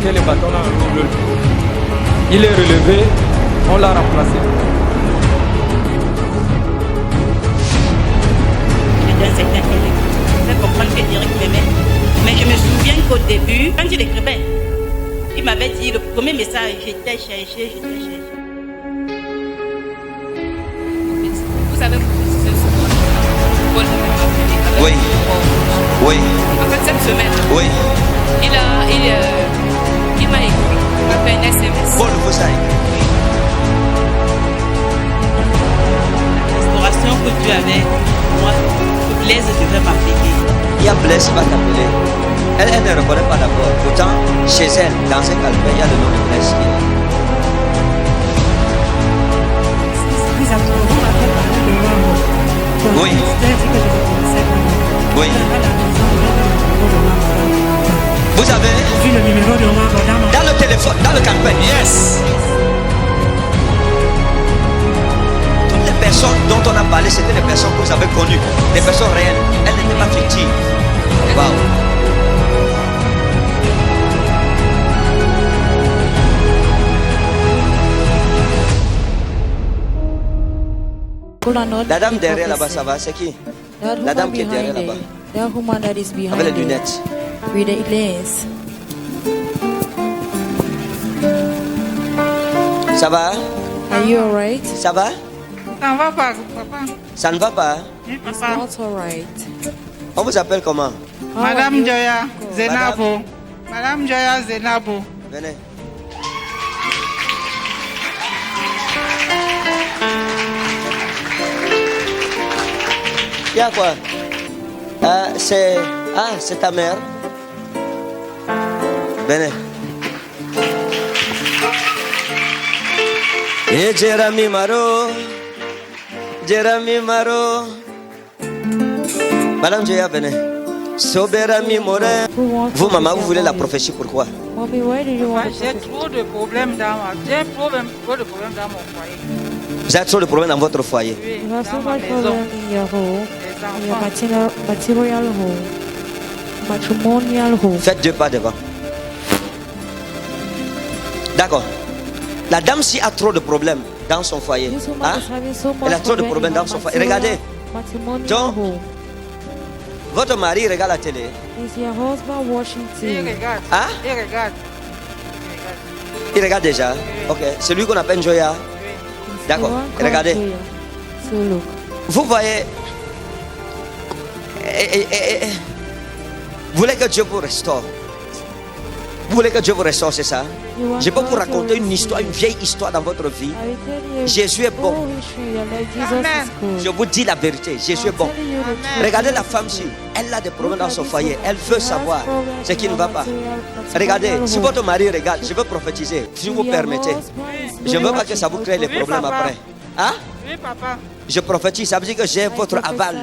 était le bâton dans l'eau. Il est relevé, on l'a remplacé. Je vais comprendre que Eric m'aimait. Mais je me souviens qu'au début, quand je l'écrivais, il m'avait dit le premier message, j'étais cherché. Vous savez, oui. Oui. En fait, cette semaine, Oui. il m'a écrit, il m'a fait un SMS. Paul vous a écrit. La restauration que Dieu avait, moi, Blaise devait m'appeler. Il y a Blaise qui va t'appeler. Elle ne reconnaît pas d'abord. Pourtant, chez elle, dans ses calvaires, il y a le nom de Blaise qui est là. Oui. Oui. Vous avez vu le numéro de Maman dans le téléphone, dans le campagne. Yes. Toutes les personnes dont on a parlé, c'était des personnes que vous avez connues, des personnes réelles. Elles n'étaient pas fictives. Wow. La dame derrière là-bas, ça va, c'est qui? La dame qui est derrière là-bas. Avec les lunettes. With the lens. Ça va? Are you alright? Ça va? Ça ne va pas, papa. Ça ne va pas? Oui, It's papa. not alright. On vous appelle comment? Madame Joya Zenabo. Madame Joya Zenabo. Venez. Il y a quoi? C'est ta mère. Venez. Et Jérémy Maro. Madame Joya, venez. Soberami Morin. Vous, maman, vous voulez la prophétie, pourquoi? Mommy, why do you want J'ai trop de problèmes dans trop de problèmes dans mon foyer. Vous avez trop de problèmes dans votre foyer. Oui, You have so dans ma much maison. problem in your home, Les in your enfants. material home, matrimonial home. Faites 2 pas devant. D'accord. La dame-ci a trop de problèmes dans son foyer. This woman Hein? is having so much Elle a trop de problem problèmes in her dans son foyer. Regardez, matrimonial Donc, home. votre mari regarde la télé. Is your husband watching Il TV? regarde. Hein? Il regarde. Il regarde déjà. Ok. Celui qu'on appelle Joya. Is D'accord. the one called Regardez. Joya. So look. Vous voyez. Vous voulez que Dieu vous restaure. Vous voulez que Dieu vous restaure, c'est ça? You want Je peux God vous to raconter une receive. histoire, une vieille histoire dans votre vie. I will tell you Jésus est bon. full history of like Jesus Amen. is good. Je vous dis la vérité. Jésus est I'm bon. telling you the truth. Regardez la Jesus is femme-ci. good. Elle a des problèmes Look dans at son this foyer. woman. Elle veut She has savoir problems ce qui in ne her va pas. matrimonial Regardez, si home. votre mari regarde, je veux prophétiser, si vous Your permettez. husband is Je ne veux doing pas que ça vous what crée you des Oui, problèmes papa. après. Hein? Oui, papa. Je prophétise, ça veut dire que j'ai votre prophesy. aval.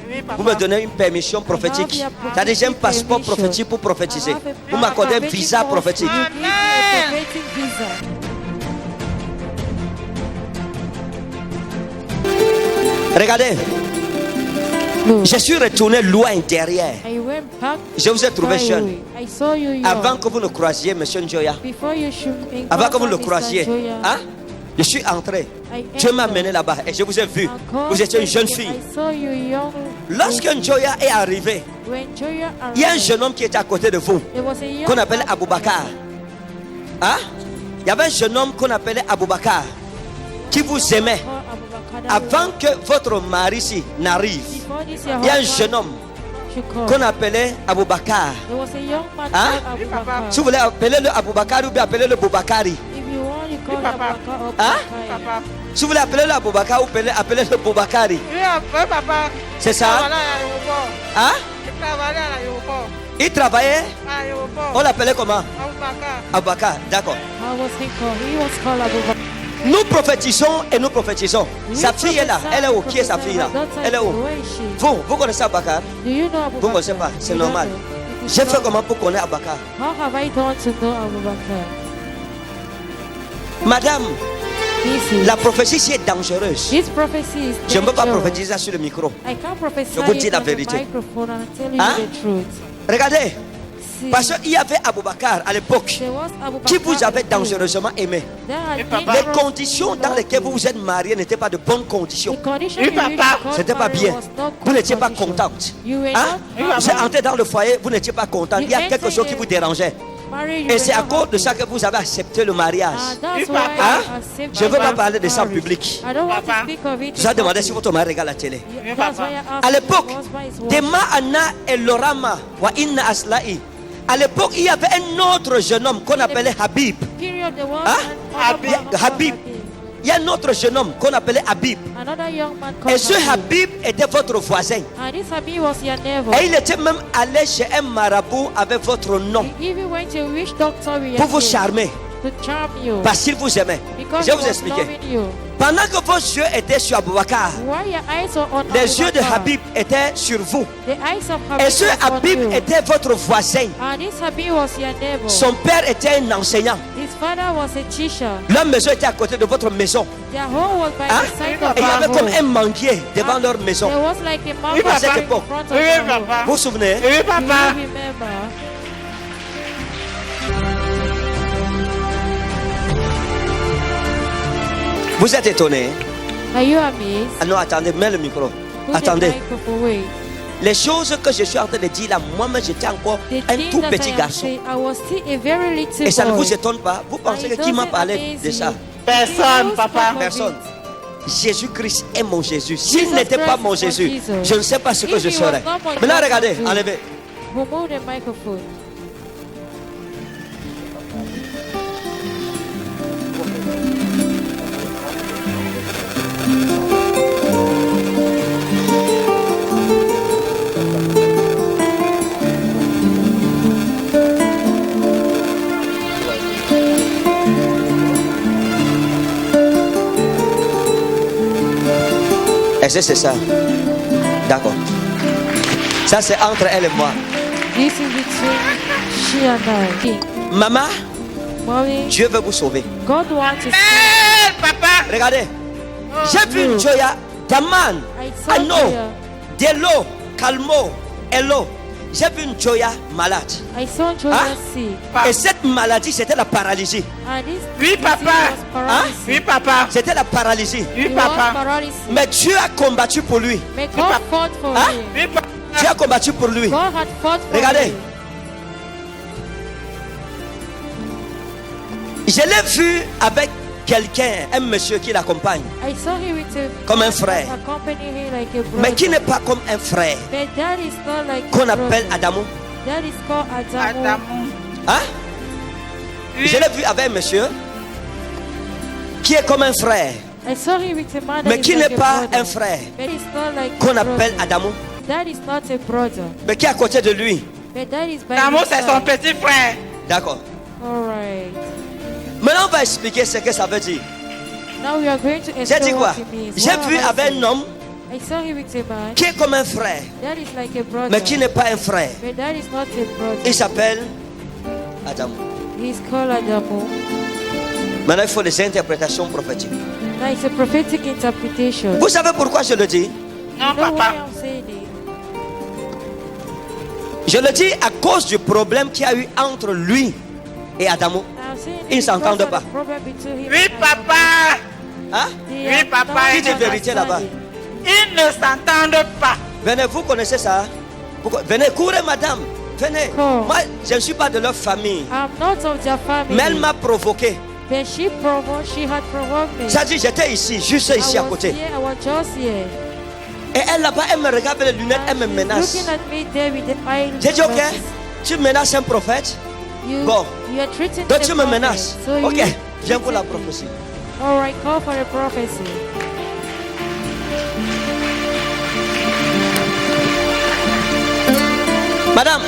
Oui, papa. Vous me donnez une permission prophétique. C'est-à-dire j'ai un passeport prophétique pour prophétiser. Vous m'accordez un visa prophétique. Amen. Regardez, Look, je suis retourné loin derrière. I went back Je vous ai trouvé far jeune. away. I saw you young. Avant que vous ne croisiez, monsieur Njoya. Before you should Avant que vous le encounter croisiez. Mr. Joya, Hein? Je suis entré. I Dieu m'a entered. mené là-bas et je vous ai vu. Encore, Vous étiez une jeune fille. I saw you young. Lorsque Njoya est arrivé, When Joya il y a un arrived, jeune homme qui était à côté de vous, there was a young qu'on appelle man Aboubakar. Hein? Il y avait un jeune homme qu'on appelait Aboubakar, qui vous aimait. called Abubakar. Avant que votre mari ici n'arrive, Before this, your il y a un husband jeune homme should come. qu'on appelait Aboubakar. There was a young man Hein? called Abubakar. Si vous voulez appeler le Aboubakar ou bien appeler le Boubakari. If you want, you call papa. Abubakar or Hein? Bakari. Papa. Si vous voulez appeler le Aboubakar ou appeler le Boubakari. Oui, papa. C'est ça? Voilà, à l'aéroport. Hein? Il travaillait à l'aéroport. Il travaillait, À l'aéroport. on l'appelait comment? Abubakar. Aboubakar, d'accord. How was he called? He was called Abubakar. Nous prophétisons et nous prophétisons. We Sa fille est là. prophesy, Elle est où? we Qui est sa prophesy. fille là? Her daughter Elle est is où? where is she? Vous connaissez Aboubakar? Do you know Abubakar? Vous ne connaissez pas, c'est You don't normal. know. It is J'ai fait normal. comment pour connaître Aboubakar? How have I done to know Abubakar? Madame, This is la prophétie ici est dangereuse. this prophecy is Je ne peux pas dangerous. prophétiser ça sur le micro. I can't prophesy Je vous dis it la on the vérité. microphone and tell you Hein? the truth. Regardez, see. Parce qu'il y avait Aboubakar à l'époque There was Abu qui Bakr vous avait at the time. dangereusement aimé. There are Oui, papa. Les dangerous conditions dans lesquelles vous vous êtes mariés n'étaient pas de bonnes conditions. The condition Oui, in which papa. you got C'était pas married bien. was not Vous good n'étiez pas condition. contente. You were Hein? not Vous êtes entré dans le foyer, vous n'étiez pas contente. Il y a quelque chose qui vous dérangeait. married, you Et were c'est à not cause de happy. ça que vous avez accepté le mariage. And that's Oui, why papa. I Hein? accept Je ne veux pas marriage. parler de ça en public. I don't want to Papa. speak of it. Je vous ai demandé in si public. votre mari regarde la télé. Yeah, Papa. that's why I asked À if l'époque, your husband is Dema watching. Anna et Lorama wa Inna Asla'i. À l'époque, il y avait un autre jeune homme qu'on appelait Habib. Period, the one Hein? and Habib. Muhammad Habib. Il y a un autre jeune homme qu'on appelait Habib. Another young man called Et ce Habib était votre voisin. And this Habib was your neighbor. Et il était même allé chez un marabout avec votre nom He even went to a witch doctor with pour your vous name charmer to charm you. parce qu'il vous aimait. Because Je he vais vous was expliquer. loving you. Pendant que vos yeux étaient sur Aboubakar, While your eyes were on les yeux de Abu Bakr, Habib étaient sur vous. the eyes of Habib Et ce was on Habib you. était votre voisin. And this Habib was your neighbor. Son père était un enseignant. His father was a teacher. Leur maison était à côté de votre maison. Their home was by Hein? the side Et of il y avait our comme home. un manguier devant leur maison. There was like a mountain papa. in front of Oui, our home. papa. Vous vous souvenez? Oui, Do you papa. remember? Vous êtes étonné? Are you amazed? Ah non, attendez, mets le micro. Put Attendez. the microphone away. Les choses que je suis en train de dire là, moi-même j'étais encore The un thing tout that petit I am garçon. saying, I was still a very little Et ça ne boy. vous étonne pas? Vous pensez que It qui m'a doesn't parlé amaze de ça? you. Personne, Who papa. spoke of Personne. it? Jésus-Christ est mon Jésus. S'il Jesus n'était pas Christ mon is Jésus, my Jesus. je ne sais pas ce que If je he was serais. not my Maintenant, God, regardez, I would. enlevez. Remove the microphone. Est-ce que c'est ça? D'accord. Ça, c'est entre elle et moi. This is between she and I. Maman, Mommy, Dieu veut vous sauver. God wants to save. Eh, papa. Regardez. J'ai vu une Joya, Daman, I saw Ano, Joya. Delo, Calmo, Elo. J'ai vu une Joya malade. I saw Joya Hein? sick. Et cette maladie, c'était la paralysie. And this Oui, disease papa. was paralysis. Oui, papa. C'était la paralysie. Oui, It was papa. paralysis. Mais Dieu a combattu pour lui. But God fought for Hein? him. Oui, papa. Dieu a combattu pour lui. God had fought for Regardez. him. Je l'ai vu avec quelqu'un, un monsieur qui l'accompagne, I saw him with a comme un frère, accompany him like a brother. mais qui n'est pas comme un frère But that is not like qu'on a appelle brother. Adamo. That is called Adamu. Adamou. Hein? Oui. Je l'ai vu avec un monsieur qui est comme un frère, I saw him with a man that mais is qui like n'est a pas brother. un frère But it's not like qu'on a appelle brother. Adamo, That is not a brother. mais qui est à côté de lui. But that is by Adamou, his c'est son side. petit frère. D'accord. All right. Maintenant, on va expliquer ce que ça veut dire. Now we are going to J'ai explain dit quoi? what it means. J'ai What vu have I avec said? un homme I saw him with a man. qui est comme un frère, That is like a brother. mais qui n'est pas un frère. But that is not a brother. Il s'appelle Adamo. He's called Adamu. Maintenant, il faut des interprétations prophétiques. Now it's a prophetic interpretation. Vous savez pourquoi je le dis? Non, You know why papa. I'm saying it? Je le dis à cause du problème qu'il y a eu entre lui et Adamo. I'm saying it Ils because s'entendent of pas. the problem between him Oui, and papa. Hein? They Oui, are papa. not Qui dit vérité là-bas? understanding. Ils ne s'entendent pas. Venez, vous connaissez ça? Venez, courez, madame. Venez. Cours. Moi, je ne suis pas de leur famille. I'm not of their family. Mais elle m'a provoqué. But she had provoked me. Ça dit, j'étais ici, juste I ici à was côté. here, I was just here. Et elle là-bas, elle me regarde avec les lunettes, elle me And she's menace. looking at me there with the eye. J'ai dit, ok, tu menaces un prophète. You, Bon. you are treating Donc the tu me prophet. menaces. So you Ok, viens pour la treated me. prophétie. All right, call for a prophecy. Madame,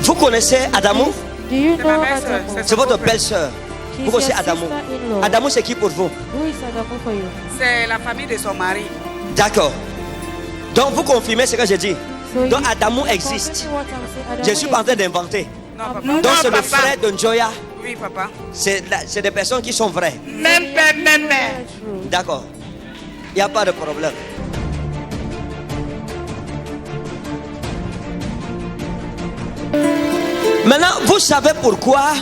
vous connaissez Adamo? Do you C'est ma know belle-sœur, Adamu? c'est C'est votre belle-sœur. She's Vous connaissez your Adamo? sister-in-law. Adamo, c'est qui pour vous? Who is Adamu for you? C'est la famille de son mari. D'accord. Donc vous confirmez ce que j'ai dit. So Donc you- Adamo you existe. confirm what I'm saying. Je Adamu suis pas en train d'inventer. Non, papa. Non, Donc c'est le papa. frère de Njoya. Oui, papa. C'est des personnes qui sont vraies. Même père, même mère. True. D'accord. Il n'y a pas de problème. Maintenant, vous savez pourquoi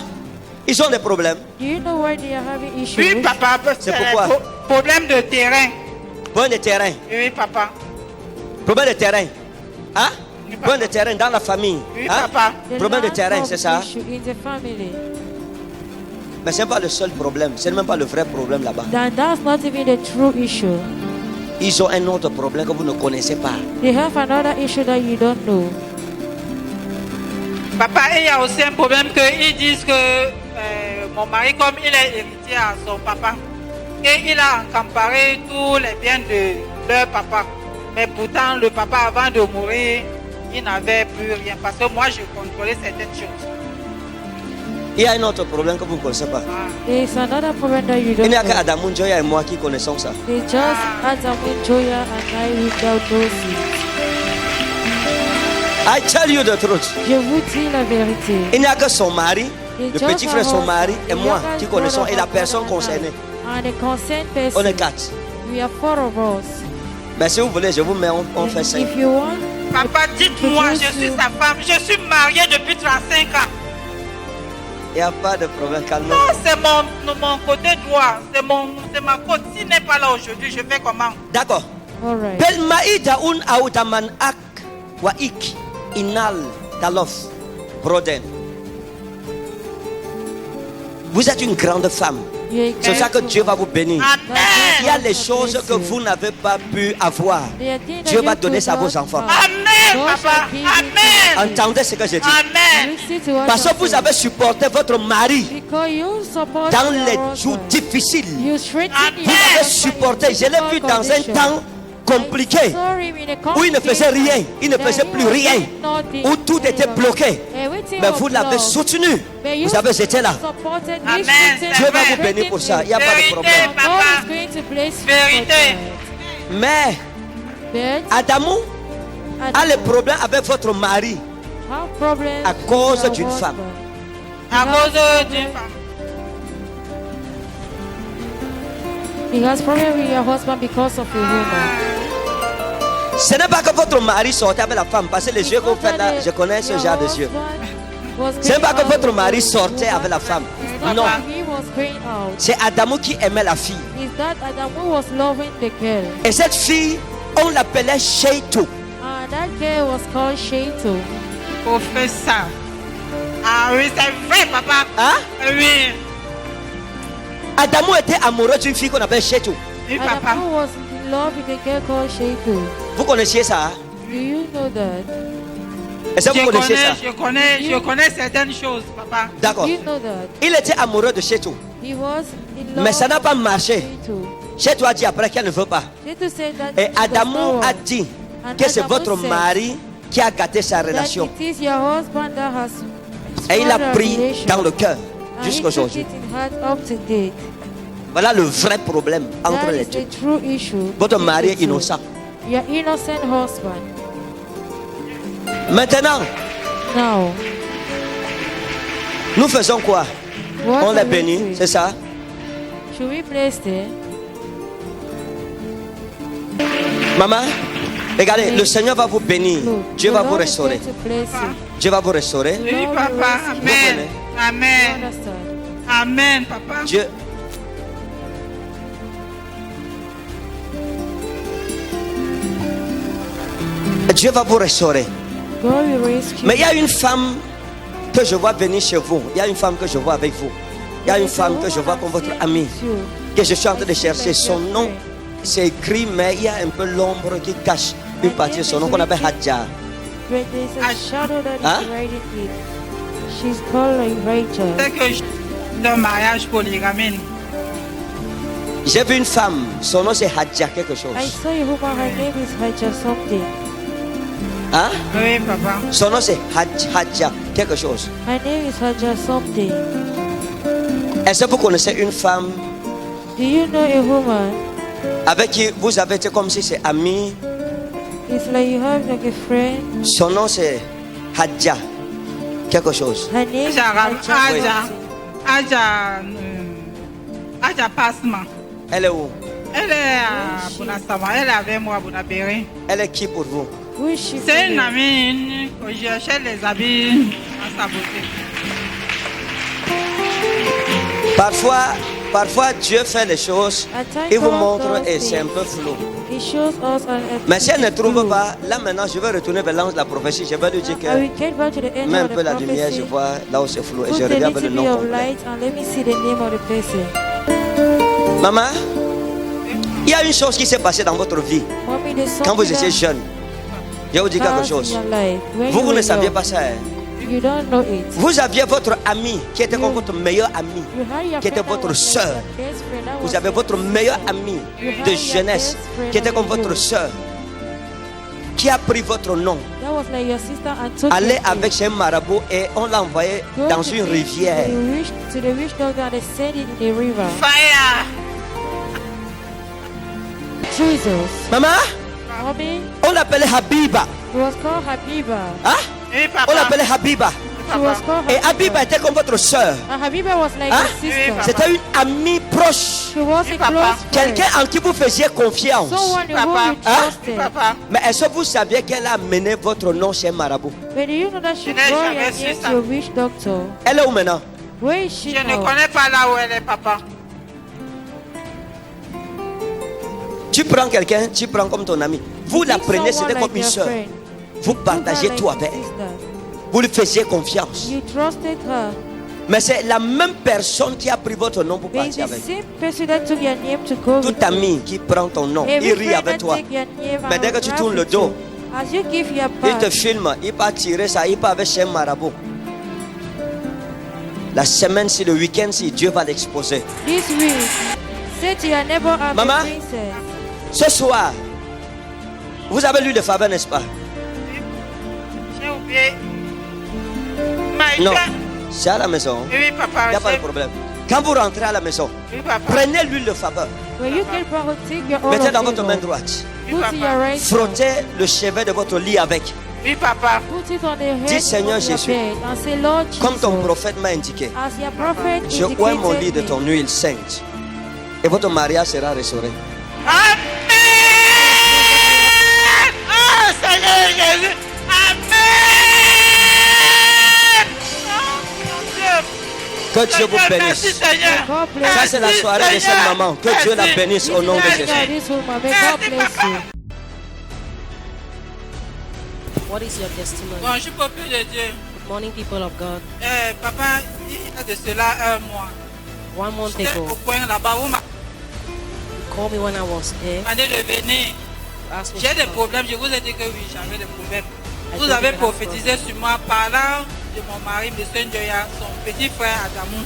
ils ont des problèmes? Do you know why they are having issues? Oui, papa, C'est pourquoi? Problème de terrain. Problème de terrain. Oui, papa. Problème de terrain. Hein? Oui, papa. Problème de terrain dans la famille. Oui, Hein? papa. The Problème de lack terrain, of c'est ça? issue in the family. Mais ce n'est pas le seul problème. Ce n'est même pas le vrai problème là-bas. That's not even the true issue. Ils ont un autre problème que vous ne connaissez pas. They have another issue that you don't know. Papa, il y a aussi un problème qu'ils disent que mon mari, comme il est héritier à son papa, et il a accaparé tous les biens de leur papa. Mais pourtant, le papa, avant de mourir, il n'avait plus rien. Parce que moi, je contrôlais certaines choses. Il y a un autre problème que vous ne connaissez pas. There's another problem that you Il don't n'y a know. qu'Adam Joya et moi qui connaissons ça. It's just Adam and Joya and I without those things. I tell you the truth. Je vous dis la vérité. Il n'y a que son mari, le petit frère, son mari et moi qui connaissons et la personne concernée. And the concerned On est person. quatre. We are 4 of us. Mais si vous voulez, je vous mets, on fait 5. If you want, Papa, dites-moi, je suis sa femme. Je suis mariée depuis 35 ans. Il n'y a pas de problème, calme. Non, c'est mon côté droit. C'est ma côte. S'il n'est pas là aujourd'hui, je fais comment? D'accord. all right. Bel maïda un autaman ak wa ik inal dalof broden. Vous êtes une grande femme. You're a C'est ça que great Dieu va woman. vous bénir. Amen. Il y a les choses que vous n'avez pas pu avoir. There are things that Dieu va you donner ça à could vos not enfants. have. Amen, God papa. shall give you Amen. Entendez ce que je dis. Amen. Listen to what Parce que I'm vous saying. avez supporté votre mari Because you support dans your les husband. jours difficiles. You strengthen Amen. Vous your avez husband supporté. in Je l'ai vu difficult dans un conditions. temps compliqué où il ne faisait rien, il ne faisait plus rien, où tout était bloqué. Mais vous l'avez soutenu. Vous avez été là. Amen. Dieu va vous bénir pour ça. Il n'y a pas de Vérité, problème. papa. Vérité. Mais Adamou a le problème avec votre mari à cause d'une femme. À cause d'une femme. He has problem with your husband because of a woman. Ce n'est pas que votre mari sortait avec la femme, parce que les yeux que vous faites là, je connais ce genre de yeux. Ce n'est pas que votre mari sortait avec la femme. Non. C'est Adamou qui aimait la fille. Is that Adamu was loving the girl. Et cette fille, on l'appelait Sheitou. And that girl was called Shaitu. Professeur. Ah oui, c'est vrai, papa. Hein? Oui. Adamou était amoureux d'une fille qu'on appelle Sheitou. Oui, papa. Adamu was in love with a girl called Shaitu. Vous connaissiez ça? Hein? Do you know that? Est-ce que vous connaissez ça? Je connais certaines choses, papa. D'accord. Do you know that? Il était amoureux de Sheitou. He was in love Mais ça n'a pas with marché. Shaitu. Sheitou a dit après qu'elle ne veut pas. Shaitu said that Et she does Adamou not a want. dit And que c'est Adamu votre said mari qui a gâté sa that relation. it is your husband that has Et il a spoiled pris our relation. dans le cœur And he jusqu'à took aujourd'hui. it in heart up to date. Voilà le vrai problème entre That les is deux. the true issue. Votre mari est between the two. innocent. Your innocent husband. Maintenant, Now, nous faisons quoi? what On are les we bénit, doing? c'est ça? Should we place there? Maman, regardez, le Seigneur va vous bénir. Look, Dieu the va vous Lord is restaurer. going to place it. Dieu va vous restaurer. Oui, papa. Amen. You Amen. understand? Amen, papa. Dieu. Dieu va vous restaurer. God will rescue Mais il y a une femme que je vois venir chez vous. Il y a une femme que je vois avec vous. Il y a une femme que je vois comme votre amie, que je suis en train de chercher. Son nom, c'est écrit, mais il y a un peu l'ombre qui cache une partie de son nom qu'on appelle Hadja. But there's a shadow that is Huh? hiding it. She's called like Rachel. C'est que je d'un mariage polygamine. J'ai vu une femme, son nom c'est Hadja quelque chose. I saw a woman, her name is Haja something. Hein? Oui, papa. Son nom c'est Hadja quelque chose. Her name is Haja something. Est-ce que vous connaissez une femme Do you know a woman? avec qui vous avez été comme si c'est ami? It's like you have like a friend. Son nom c'est Hadja quelque chose. Her name is Aja Passement. Elle est où? Elle est à Bonasama. Elle est avec moi à Bonabéry. Elle est qui pour vous? Who is she? C'est une for amie que j'achète les habits sa beauté. Parfois Dieu fait les choses, il vous montre et c'est un peu flou. He shows us and Mais si elle ne trouve pas, là maintenant je vais retourner vers l'ange de la prophétie. Je vais lui dire que I will get back to the angel mets un of peu the la lumière, je prophecy. vois là où c'est flou et Put je a regarde le little bit nom of complet. light and let me see the name of the person. Maman, il y a une chose qui s'est passée dans votre vie Mommy, there's quand vous something étiez jeune. Je vais vous dire quelque that chose. in your life. When Vous you ne were saviez young, pas ça. Hein? you don't know it. Vous aviez votre ami qui était comme votre meilleur ami, You had your qui était friend that votre was sœur. like your best friend, that Vous was avez votre meilleur ami de jeunesse qui était comme votre sœur, qui a pris votre nom. that was like your sister and took Allez your avec chez un marabout et on l'a envoyé Go dans to une the- rivière. To the witch doctor and they sent it in the river. Fire! Jesus. Maman, Mommy, on l'appelait Habiba. it was called Habiba. Hein? Oui, On papa. l'appelait Habiba. She was called Et Habiba. Habiba était comme votre soeur. And Habiba was like Hein? your sister. papa. C'était une amie proche. She was Oui, a papa. close friend. Quelqu'un en qui vous faisiez confiance. Someone in whom Papa. you Oui, trusted. papa. Mais est-ce que vous saviez qu'elle a amené votre nom chez un marabout? But do you know that she Je n'ai brought jamais your su name ça. to a witch doctor? Elle est où maintenant? Where is she Je ne now? connais pas là où elle est, papa. Tu prends quelqu'un, tu prends comme ton ami. Vous la Pick prenez, someone c'était like comme une your soeur. friend. Vous Took her partagez like tout a avec elle. sister. Vous lui faisiez confiance. You trusted her. Mais c'est la même personne qui a pris votre nom pour But it's partir the avec. same person that took your name to go Tout with you. ami qui prend ton nom, Every il rit friend avec that toi. take your name Mais and dès que tu laugh tournes le with dos, you. As you give your il te back, filme, il va tirer ça, il part avec chez un marabout. La semaine, si le week-end, si Dieu va l'exposer. this week, say to your neighbor, I'm Maman? a princess. Ce soir, vous avez lu le faveur, n'est-ce pas? J'ai oublié. Mais Non, c'est à la maison. Oui, papa. Il n'y a pas de problème. Quand vous rentrez à la maison, Oui, papa. prenez l'huile de faveur. When you get back, take your Mettez oil dans of votre main favor. droite. Oui, Put in your papa. right hand. Frottez le chevet de votre lit avec. Oui, papa. Put it on the head Dis, Seigneur of your Jésus, bed and say, Lord Comme ton Jesus, prophète m'a indiqué, as your prophet je oins mon lit de indicated ton me, huile sainte. Et votre mariage sera restauré. Amen. Oh, Seigneur Jésus. Amen. Oh, mon Dieu. Que Dieu vous Merci, bénisse. Seigneur. God bless Ça, c'est la soirée de cette maman. Que Dieu la bénisse au nom de Jésus. you. This woman, may God bless you. What is your testimony? Bonjour, peuple de Dieu. Good morning, people of God. Papa, il y a de cela un mois. 1 month J'étais ago, au coin là-bas. Vous you called me when I was there. m'avez de venir. Asked me J'ai to des come. problèmes. Je vous ai dit que oui, j'avais des problèmes. Vous told you avez that I have prophétisé sur moi parlant de mon mari, M. Njoya, son petit frère Adamou.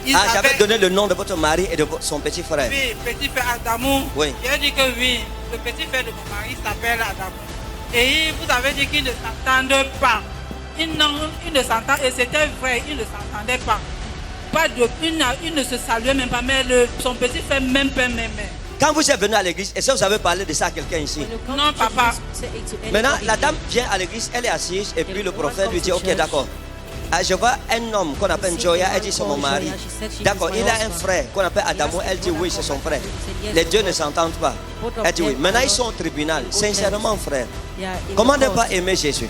Ils Ah, j'avais avaient- donné le nom de votre mari et de son petit frère. Oui, petit frère Adamou. Oui. J'ai dit que oui, le petit frère de mon mari s'appelle Adamou. Et vous avez dit qu'ils ne s'entendent pas. Ils ne s'entendent, et c'était vrai, ils ne s'entendaient pas. Pas de, ils ne se saluaient même pas, mais son petit frère même pas m'aimait. Quand vous êtes venu à l'église, est-ce que vous avez parlé de ça à quelqu'un ici? When you come Non, to papa. church, say it to Maintenant, anybody. la dame vient à l'église, elle est assise, et puis le prophète lui dit, ok, d'accord. Ah, je vois un homme qu'on appelle Joya, elle dit c'est mon mari. D'accord, il a un frère qu'on appelle Adamo, elle dit oui, c'est son frère. Les deux ne s'entendent pas. Elle dit oui. Maintenant, ils sont au tribunal. Sincèrement, frère, They are in comment ne court. pas aimer Jésus?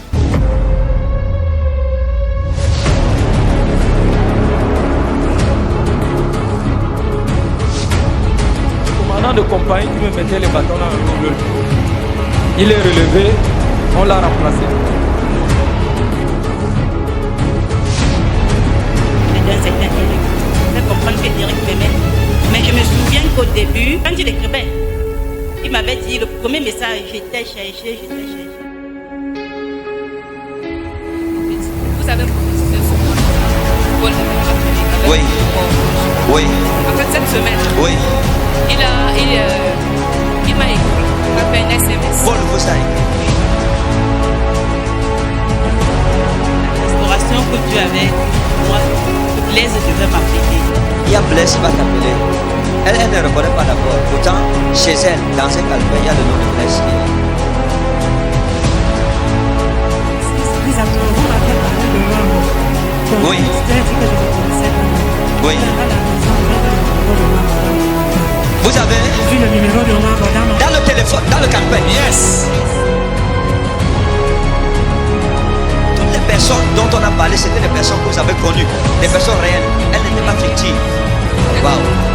Commandant de compagnie qui me mettait les bâtons dans le double. Il est relevé, on l'a remplacé. Mais d'un certain Eric, je vais comprendre que Eric m'aimait. Mais je me souviens qu'au début, quand il écrivait, il m'avait dit le premier message, j'étais cherché. Vous avez prophétisé sur moi. Paul m'avait appelé avec Oui. mon- Oui, En fait, cette semaine, oui. il m'a écrit, il m'a fait un SMS. Paul vous a écrit. La restauration que Dieu avait pour moi, Blaise devait m'appeler. Il y a Blaise qui va t'appeler. Elle ne reconnaît pas d'abord. Pourtant, chez elle, dans un calvaire, il y a le nom de Blaise qui est là. Oui. Oui. Vous avez dans le téléphone, dans le camping. Yes. Toutes les personnes dont on a parlé, c'était des personnes des personnes réelles. Elle n'était pas fictive. Waouh.